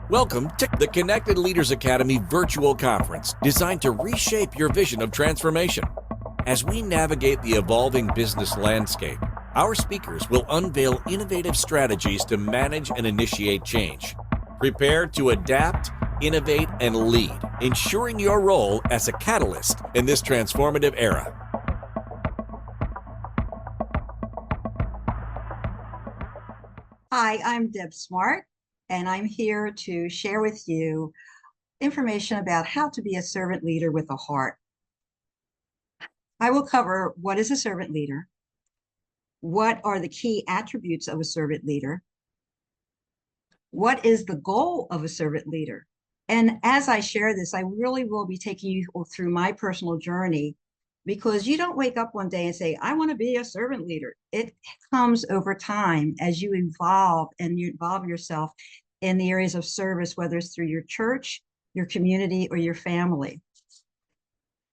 Welcome to the Connected Leaders Academy virtual conference designed to reshape your vision of transformation. As we navigate the evolving business landscape, our speakers will unveil innovative strategies to manage and initiate change. Prepare to adapt, innovate, and lead, ensuring your role as a catalyst in this transformative era. Hi, I'm Deb Smart, and I'm here to share with you information about how to be a servant leader with a heart. I will cover what is a servant leader, what are the key attributes of a servant leader, what is the goal of a servant leader. And as I share this, I really will be taking you through my personal journey because you don't wake up one day and say, I want to be a servant leader. It comes over time as you evolve and you involve yourself in the areas of service, whether it's through your church, your community, or your family.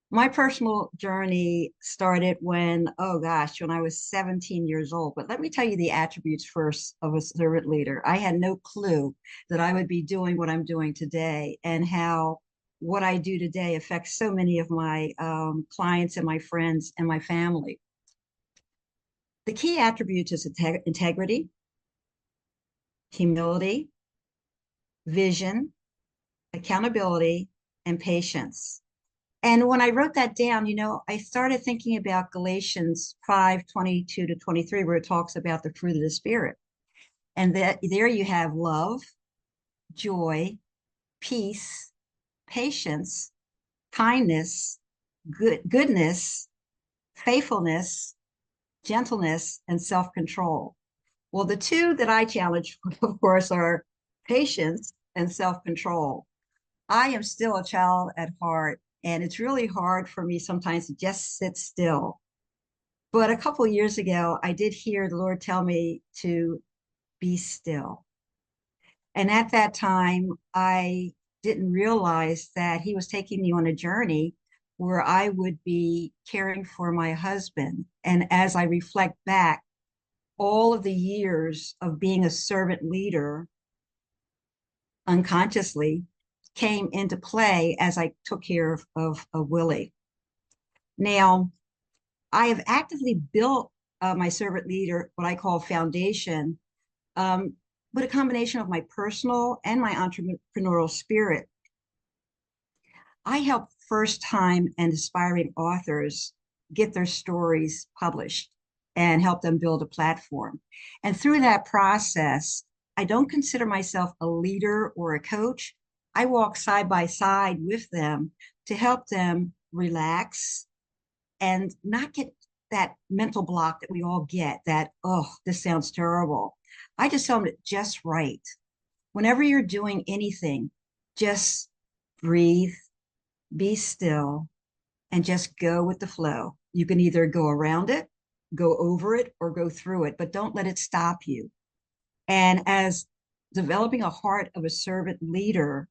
My personal journey started when I was 17 years old. But let me tell you the attributes first of a servant leader. I had no clue that I would be doing what I'm doing today and how what I do today affects so many of my clients and my friends and my family. The key attributes is integrity, humility, vision, accountability, and patience. And when I wrote that down, I started thinking about Galatians 5:22 to 23, where it talks about the fruit of the Spirit. And that there you have love, joy, peace, patience, kindness, goodness, faithfulness, gentleness, and self-control. Well, the two that I challenge, of course, are patience and self-control. I am still a child at heart, and it's really hard for me sometimes to just sit still. But a couple of years ago, I did hear the Lord tell me to be still. And at that time, I didn't realize that He was taking me on a journey where I would be caring for my husband. And as I reflect back, all of the years of being a servant leader unconsciously came into play as I took care of Willie. Now, I have actively built my servant leader, what I call foundation, with a combination of my personal and my entrepreneurial spirit. I help first time and aspiring authors get their stories published and help them build a platform. And through that process, I don't consider myself a leader or a coach. I walk side by side with them to help them relax and not get that mental block that we all get that, oh, this sounds terrible. I just tell them just right. Whenever you're doing anything, just breathe, be still, and just go with the flow. You can either go around it, go over it, or go through it, but don't let it stop you. And as developing a heart of a servant leader,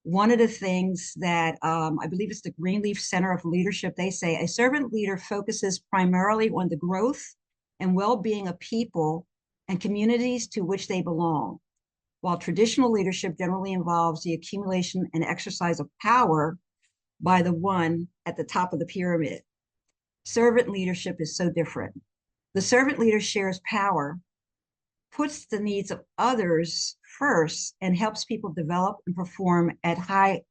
one of the things that I believe is the Greenleaf Center of Leadership, they say a servant leader focuses primarily on the growth and well-being of people and communities to which they belong, while traditional leadership generally involves the accumulation and exercise of power by the one at the top of the pyramid. Servant leadership is so different. The servant leader shares power, puts the needs of others first, and helps people develop and perform at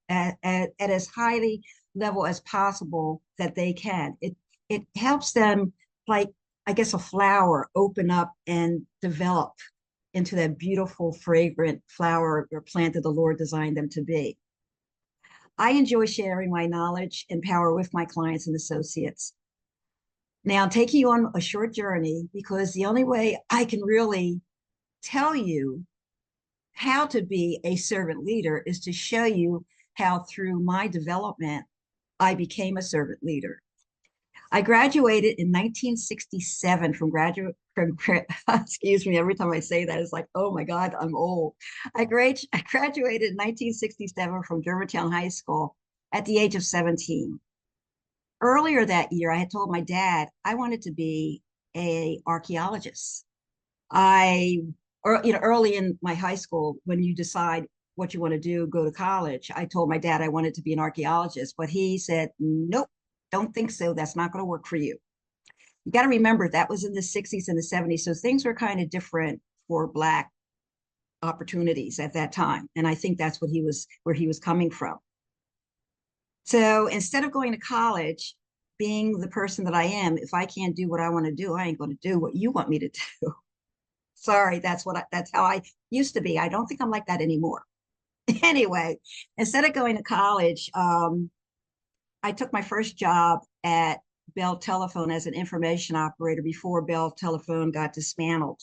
as highly level as possible that they can. It helps them, like I guess a flower, open up and develop into that beautiful fragrant flower or plant that the Lord designed them to be. I enjoy sharing my knowledge and power with my clients and associates. Now, I'm taking you on a short journey because the only way I can really tell you how to be a servant leader is to show you how through my development, I became a servant leader. I graduated in 1967 excuse me, every time I say that, it's like, oh my God, I'm old. I graduated in 1967 from Germantown High School at the age of 17. Earlier that year, I had told my dad I wanted to be an archaeologist. I, or, early in my high school, when you decide what you want to do, go to college. I told my dad I wanted to be an archaeologist, but he said, nope, don't think so. That's not going to work for you. You got to remember that was in the 60s and the 70s. So things were kind of different for Black opportunities at that time. And I think that's what where he was coming from. So instead of going to college, being the person that I am, if I can't do what I want to do, I ain't going to do what you want me to do. Sorry, that's how I used to be. I don't think I'm like that anymore. Anyway, instead of going to college, I took my first job at Bell Telephone as an information operator before Bell Telephone got dismantled.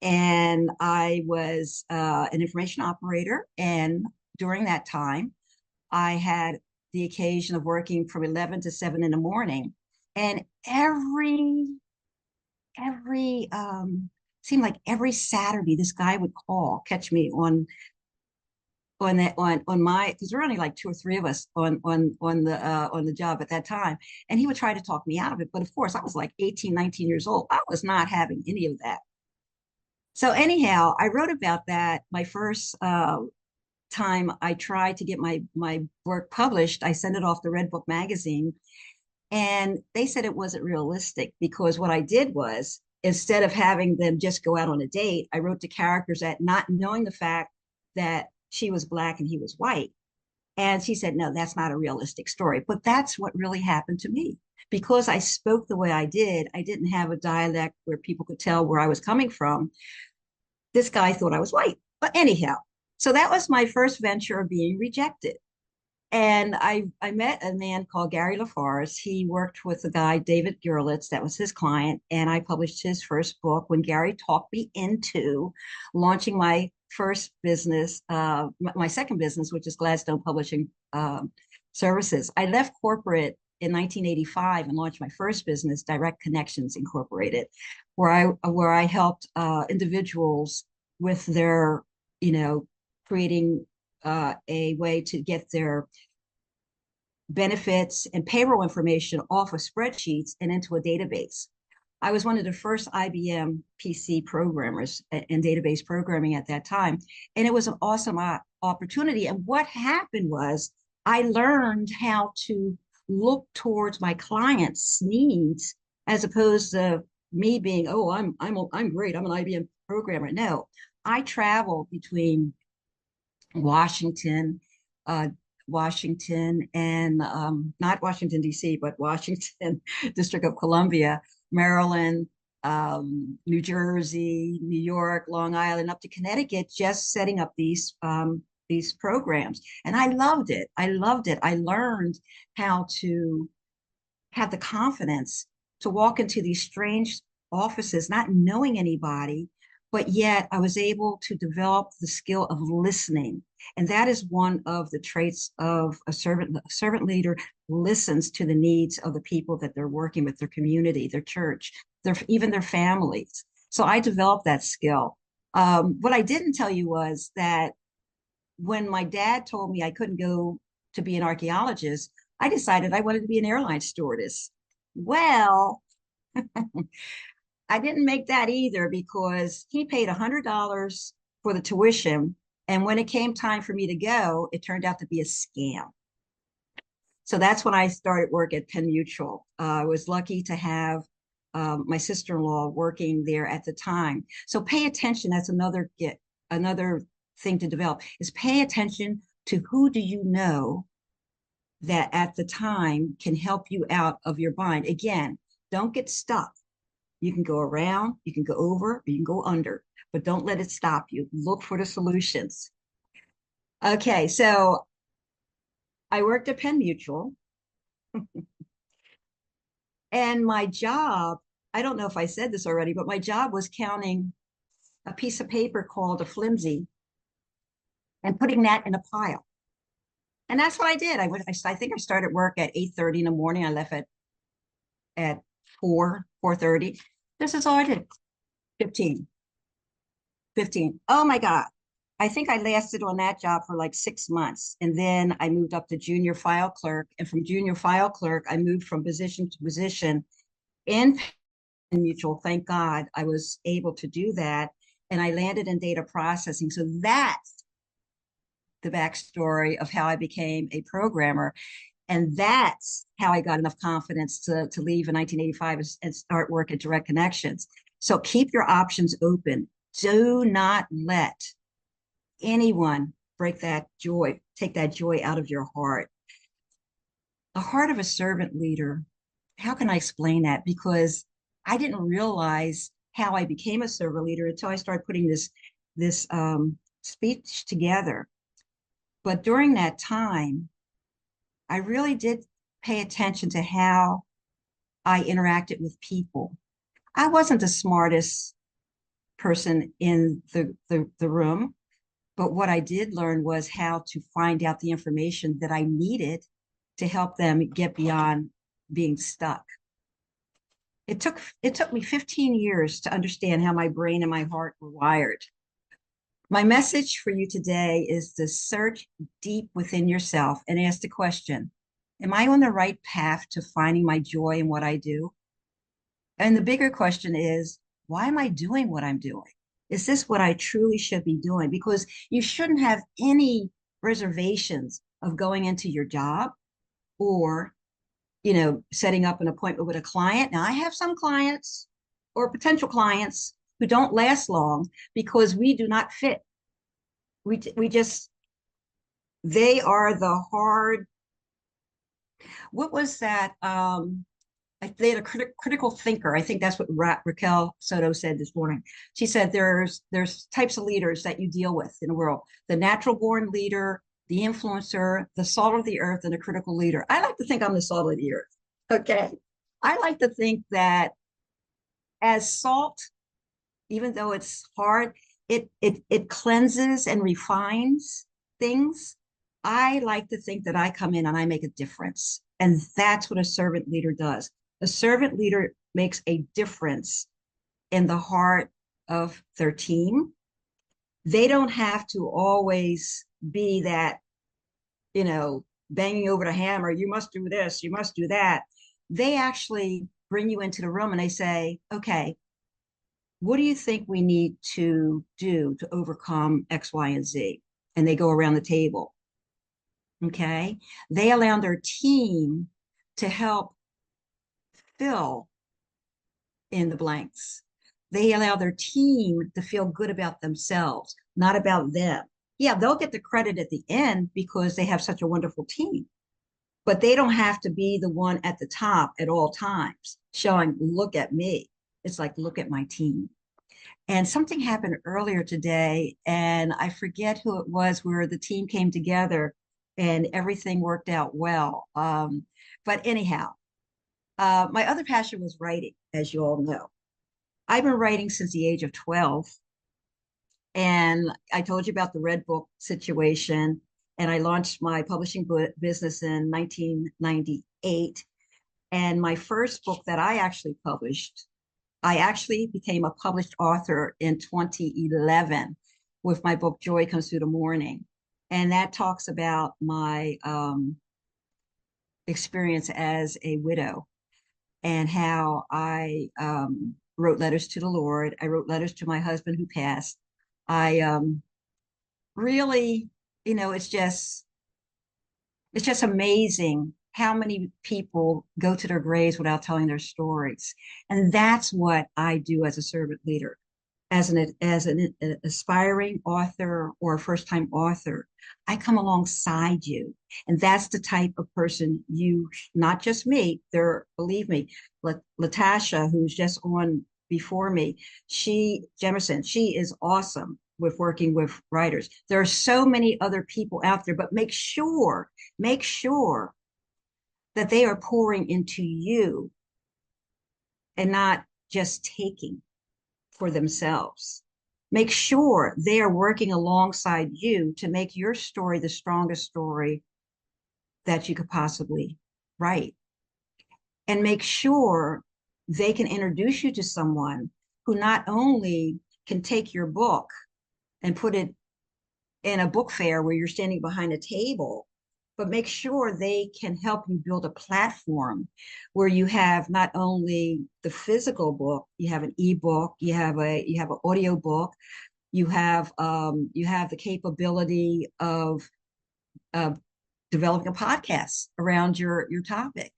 And I was an information operator. And during that time, I had the occasion of working from 11 to 7 in the morning. And every seemed like every Saturday, this guy would catch me on my, because there were only like two or three of us on the job at that time, and he would try to talk me out of it. But of course, I was like 18, 19 years old. I was not having any of that. So anyhow, I wrote about that. My first time I tried to get my work published, I sent it off to Red Book magazine, and they said it wasn't realistic because what I did was, instead of having them just go out on a date, I wrote the characters that, not knowing the fact that she was Black and he was white. And she said, no, that's not a realistic story. But that's what really happened to me. Because I spoke the way I did, I didn't have a dialect where people could tell where I was coming from. This guy thought I was white. But anyhow, so that was my first venture of being rejected. And I met a man called Gary LaForest. He worked with a guy, David Gerlitz, that was his client. And I published his first book when Gary talked me into launching my first business, my second business, which is Gladstone Publishing Services. I left corporate in 1985 and launched my first business, Direct Connections Incorporated, where I helped individuals with their, creating a way to get their benefits and payroll information off of spreadsheets and into a database. I was one of the first IBM PC programmers in database programming at that time. And it was an awesome opportunity. And what happened was I learned how to look towards my clients' needs as opposed to me being, oh, I'm great, I'm an IBM programmer. No, I traveled between Washington, Washington and not Washington, D.C., but Washington, District of Columbia, Maryland, New Jersey, New York, Long Island, up to Connecticut, just setting up these programs. And I loved it. I loved it. I learned how to have the confidence to walk into these strange offices, not knowing anybody, but yet I was able to develop the skill of listening. And that is one of the traits of a servant. A servant leader listens to the needs of the people that they're working with, their community, their church, even their families. So I developed that skill. What I didn't tell you was that when my dad told me I couldn't go to be an archaeologist, I decided I wanted to be an airline stewardess. Well, I didn't make that either because he paid $100 for the tuition. And when it came time for me to go, it turned out to be a scam. So that's when I started work at Penn Mutual. I was lucky to have my sister-in-law working there at the time. So pay attention. That's another thing to develop is pay attention to who do you know that at the time can help you out of your bind. Again, don't get stuck. You can go around, you can go over, or you can go under, but don't let it stop you. Look for the solutions. Okay, so I worked at Penn Mutual. And my job, I don't know if I said this already, but my job was counting a piece of paper called a flimsy and putting that in a pile. And that's what I did. I think I started work at 8:30 in the morning. I left at 4:30. This is all I did. 15. Oh my God. I think I lasted on that job for like 6 months. And then I moved up to junior file clerk. And from junior file clerk, I moved from position to position in Mutual. Thank God I was able to do that. And I landed in data processing. So that's the backstory of how I became a programmer. And that's how I got enough confidence to leave in 1985 and start work at Direct Connections. So keep your options open. Do not let anyone break that joy, take that joy out of your heart. The heart of a servant leader, how can I explain that? Because I didn't realize how I became a servant leader until I started putting this speech together. But during that time, I really did pay attention to how I interacted with people. I wasn't the smartest person in the room, but what I did learn was how to find out the information that I needed to help them get beyond being stuck. It took me 15 years to understand how my brain and my heart were wired. My message for you today is to search deep within yourself and ask the question, am I on the right path to finding my joy in what I do? And the bigger question is, why am I doing what I'm doing? Is this what I truly should be doing? Because you shouldn't have any reservations of going into your job or, setting up an appointment with a client. Now, I have some clients or potential clients who don't last long because we do not fit. We just, they are the hard, what was that? They had a critical thinker. I think that's what Raquel Soto said this morning. She said there's types of leaders that you deal with in the world: the natural born leader, the influencer, the salt of the earth, and a critical leader. I like to think I'm the salt of the earth. Okay, I like to think that as salt, even though it's hard, it cleanses and refines things. I like to think that I come in and I make a difference, and that's what a servant leader does. A servant leader makes a difference in the heart of their team. They don't have to always be that, banging over the hammer, you must do this, you must do that. They actually bring you into the room and they say, okay, what do you think we need to do to overcome X, Y, and Z? And they go around the table. Okay. They allow their team to help fill in the blanks. They allow their team to feel good about themselves, not about them. Yeah, they'll get the credit at the end because they have such a wonderful team, but they don't have to be the one at the top at all times showing, look at me. It's like, look at my team. And something happened earlier today, and I forget who it was where the team came together and everything worked out well. But anyhow, my other passion was writing, as you all know. I've been writing since the age of 12. And I told you about the Red Book situation. And I launched my publishing business in 1998. And my first book that I actually published, I actually became a published author in 2011 with my book, Joy Comes Through the Morning. And that talks about my experience as a widow and how I wrote letters to the Lord. I wrote letters to my husband who passed. I really, it's just amazing how many people go to their graves without telling their stories. And that's what I do as a servant leader. As an aspiring author or a first time author, I come alongside you, and that's the type of person you, not just me. There, believe me, Latasha, who's just on before me, Jemerson, she is awesome with working with writers. There are so many other people out there, but make sure that they are pouring into you and not just taking for themselves. Make sure they are working alongside you to make your story the strongest story that you could possibly write. And make sure they can introduce you to someone who not only can take your book and put it in a book fair where you're standing behind a table, but make sure they can help you build a platform where you have not only the physical book, you have an ebook, you have an audio book, You have the capability of uh, developing a podcast around your topic.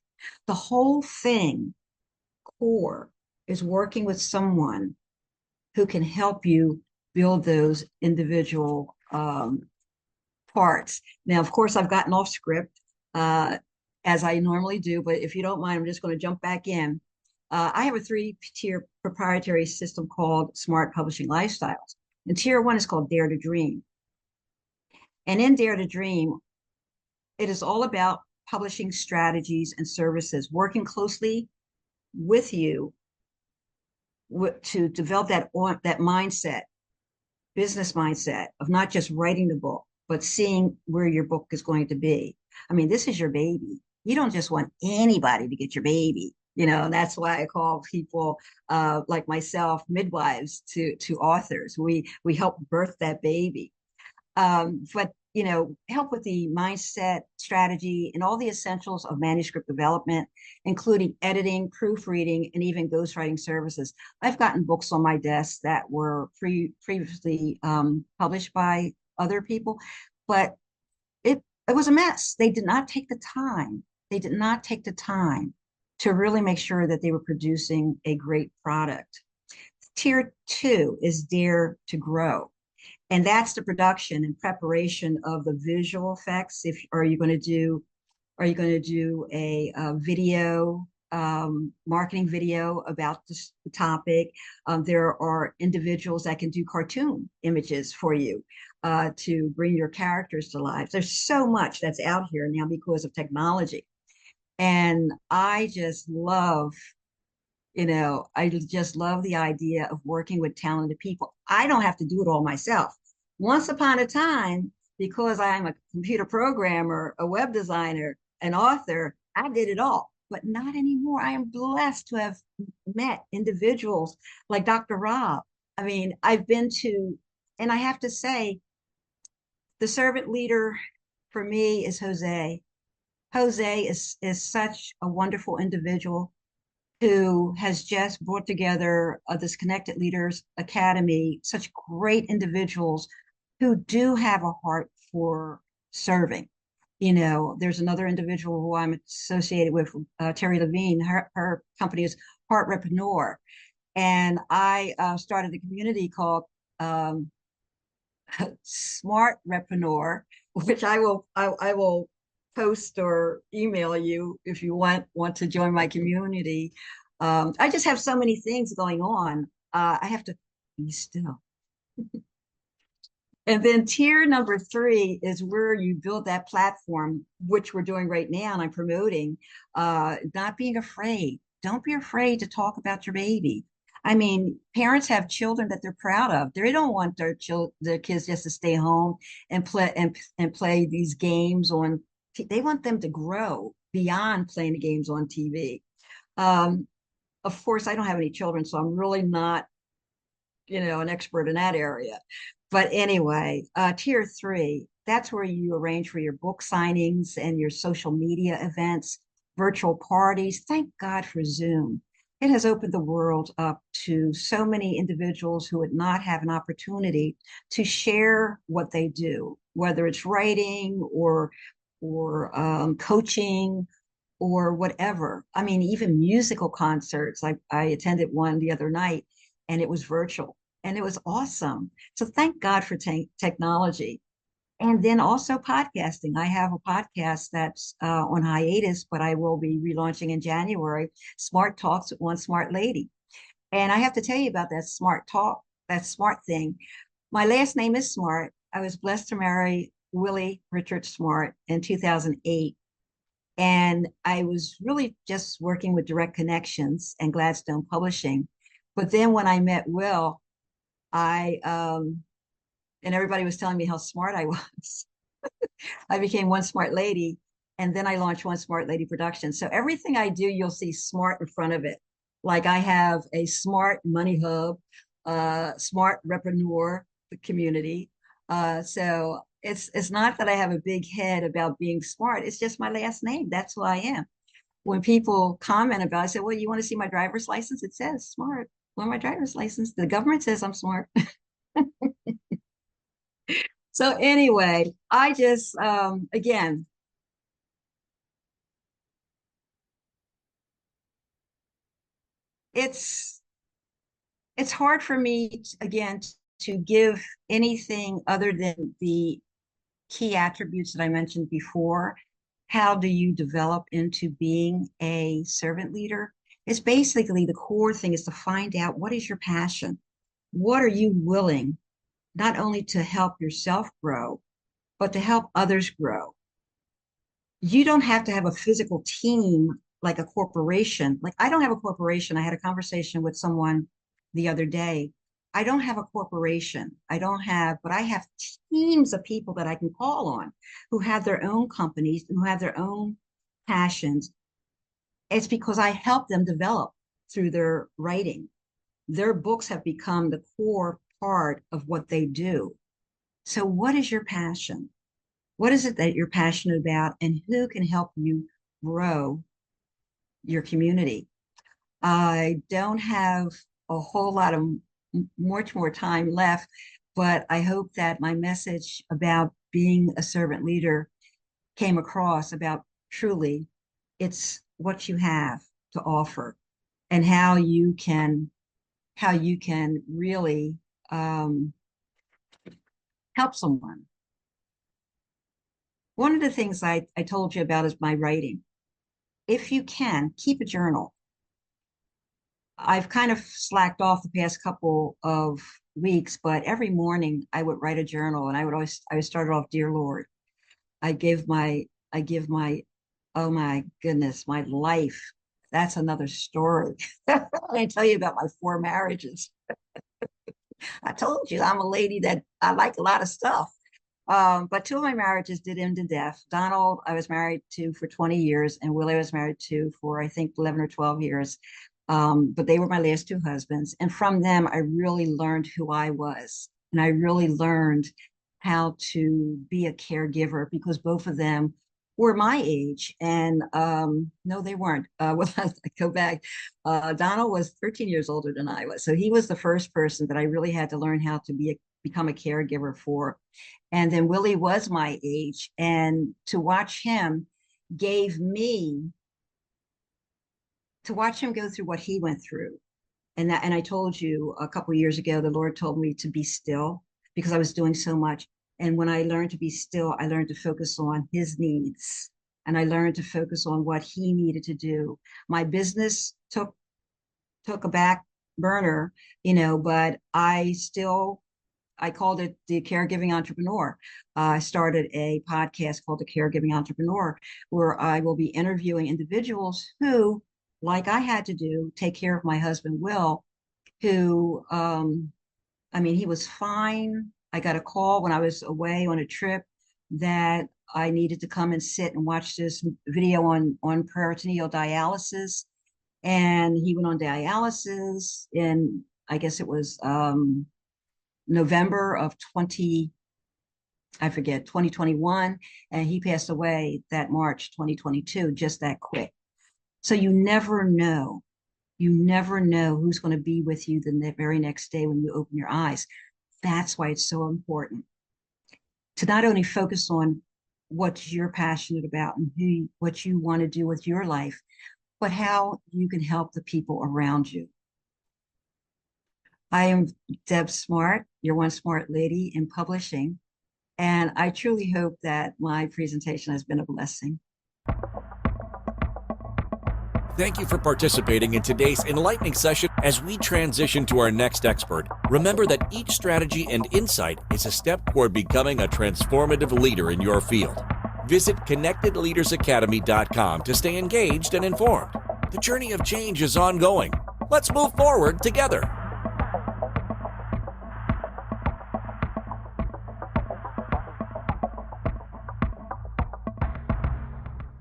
The whole thing core is working with someone who can help you build those individual parts. Now, of course, I've gotten off script as I normally do, but if you don't mind, I'm just going to jump back in. I have a three-tier proprietary system called Smart Publishing Lifestyles. And tier one is called Dare to Dream. And in Dare to Dream, it is all about publishing strategies and services, working closely with you to develop that mindset, business mindset of not just writing the book, but seeing where your book is going to be. I mean, this is your baby. You don't just want anybody to get your baby. And that's why I call people like myself midwives to authors. We help birth that baby. But help with the mindset, strategy, and all the essentials of manuscript development, including editing, proofreading, and even ghostwriting services. I've gotten books on my desk that were previously published by other people, but it was a mess. They did not take the time. They did not take the time to really make sure that they were producing a great product. Tier two is Dare to Grow. And that's the production and preparation of the visual effects. If are you going to do a video marketing video about this topic? There are individuals that can do cartoon images for you to bring your characters to life. There's so much that's out here now because of technology, and I just love the idea of working with talented people. I don't have to do it all myself. Once upon a time, because I'm a computer programmer, a web designer, an author, I did it all, but not anymore. I am blessed to have met individuals like Dr. Rob. I mean, and I have to say, the servant leader for me is Jose. Jose is such a wonderful individual who has just brought together this Connected Leaders Academy, such great individuals who do have a heart for serving. There's another individual who I'm associated with, Terry Levine. Her company is Heartrepreneur. And I started a community called Smart Repreneur, which I will post or email you if you want to join my community. I just have so many things going on. I have to be still. And then tier number three is where you build that platform, which we're doing right now, and I'm promoting. Not being afraid. Don't be afraid to talk about your baby. I mean, parents have children that they're proud of. They don't want their kids just to stay home and play these games on. They want them to grow beyond playing the games on TV. Of course, I don't have any children, so I'm really not, an expert in that area. But anyway, tier three, that's where you arrange for your book signings and your social media events, virtual parties. Thank God for Zoom. It has opened the world up to so many individuals who would not have an opportunity to share what they do, whether it's writing or coaching or whatever. I mean, even musical concerts. I attended one the other night and it was virtual and it was awesome. So thank God for technology. And then also podcasting. I have a podcast that's on hiatus, but I will be relaunching in January, Smart Talks with One Smart Lady. And I have to tell you about that smart talk, that smart thing. My last name is Smart. I was blessed to marry Willie Richard Smart in 2008. And I was really just working with Direct Connections and Gladstone Publishing. But then when I met Will, and everybody was telling me how smart I was. I became One Smart Lady, and then I launched One Smart Lady Production. So everything I do, you'll see smart in front of it. Like I have a smart money hub, smart repreneur community. So it's not that I have a big head about being smart. It's just my last name. That's who I am. When people comment about it, I say, well, you want to see my driver's license? It says smart on my driver's license. The government says I'm smart. So anyway, I just again, it's it's hard for me again to give anything other than the key attributes that I mentioned before. How do you develop into being a servant leader? It's basically the core thing is to find out what is your passion? What are you willing not only to help yourself grow, but to help others grow? You don't have to have a physical team like a corporation. Like I don't have a corporation. I had a conversation with someone the other day. I don't have a corporation. But I have teams of people that I can call on who have their own companies, who have their own passions. It's because I help them develop through their writing. Their books have become the core part of what they do. So, what is your passion? What is it that you're passionate about, and who can help you grow your community? I don't have a whole lot of much more time left, but I hope that my message about being a servant leader came across about truly it's what you have to offer and how you can really help someone. One of the things I told you about is my writing. If you can, keep a journal. I've kind of slacked off the past couple of weeks, but every morning I would write a journal and I would start it off, Dear Lord, I give my, oh my goodness, my life. That's another story. I tell you about my 4 marriages. I told you I'm a lady that I like a lot of stuff. But 2 of my marriages did end in death. Donald, I was married to for 20 years, and Willie I was married to for I think 11 or 12 years. But they were my last 2 husbands. And from them, I really learned who I was. And I really learned how to be a caregiver because both of them were my age. And no, they weren't. Well, I go back. Donald was 13 years older than I was. So he was the first person that I really had to learn how to become a caregiver for. And then Willie was my age. And to watch him gave me, to watch him go through what he went through. And I told you a couple of years ago, the Lord told me to be still because I was doing so much. And when I learned to be still, I learned to focus on his needs and I learned to focus on what he needed to do. My business took a back burner, but I called it the Caregiving Entrepreneur. I started a podcast called the Caregiving Entrepreneur, where I will be interviewing individuals who, like I had to do, take care of my husband, Will, who, he was fine. I got a call when I was away on a trip that I needed to come and sit and watch this video on peritoneal dialysis. And he went on dialysis in, I guess it was November of 2021, and he passed away that March 2022, just that quick. So you never know. You never know who's going to be with you the very next day when you open your eyes. That's why it's so important to not only focus on what you're passionate about and what you want to do with your life, but how you can help the people around you. I am Deb Smart, your one smart lady in publishing, and I truly hope that my presentation has been a blessing. Thank you for participating in today's enlightening session. As we transition to our next expert, remember that each strategy and insight is a step toward becoming a transformative leader in your field. Visit connectedleadersacademy.com to stay engaged and informed. The journey of change is ongoing. Let's move forward together.